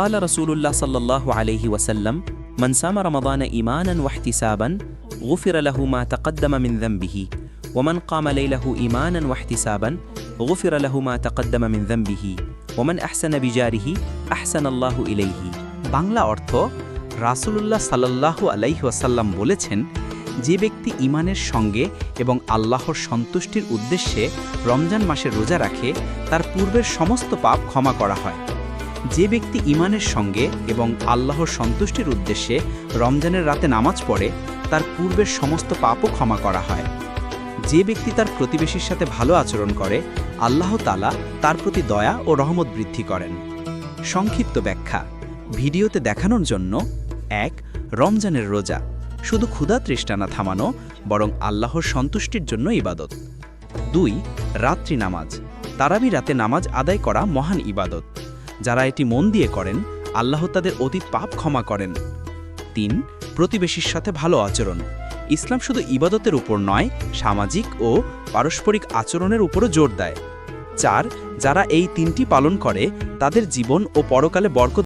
قال رسول الله صلى الله عليه وسلم من صام رمضان إيمانا واحتسابا غفر له ما تقدم من ذنبه ومن قام ليله إيمانا واحتسابا غفر له ما تقدم من ذنبه ومن أحسن بجاره أحسن الله إليه। বাংলা অর্থ, রাসূলুল্লাহ সাল্লাল্লাহু আলাইহি ওয়াসাল্লাম বলেছেন, যে ব্যক্তি ঈমানের সঙ্গে এবং আল্লাহর সন্তুষ্টির উদ্দেশ্যে রমজান মাসে রোজা রাখে তার পূর্বের সমস্ত পাপ ক্ষমা করা হয়। যে ব্যক্তি ঈমানের সঙ্গে এবং আল্লাহর সন্তুষ্টির উদ্দেশ্যে রমজানের রাতে নামাজ পড়ে তার পূর্বের সমস্ত পাপও ক্ষমা করা হয়। যে ব্যক্তি তার প্রতিবেশীর সাথে ভালো আচরণ করে আল্লাহ তাআলা তার প্রতি দয়া ও রহমত বৃদ্ধি করেন। সংক্ষিপ্ত ব্যাখ্যা ভিডিওতে দেখানোর জন্য: ১. রমজানের রোজা শুধু ক্ষুধা তৃষ্ণা না থামানো, বরং আল্লাহর সন্তুষ্টির জন্য ইবাদত। ২. রাত্রি নামাজ তারাবি রাতে নামাজ আদায় করা মহান ইবাদত। যারা এটি মন দিয়ে করেন আল্লাহ তাদের অতীত পাপ ক্ষমা করেন। ৩. প্রতিবেশীর সাথে ভালো আচরণ ইসলাম শুধু ইবাদতের উপর নয়, সামাজিক ও পারস্পরিক আচরণের উপরও জোর দেয়। ৪. যারা এই ৩টি পালন করে তাদের জীবন ও পরকালে বরকত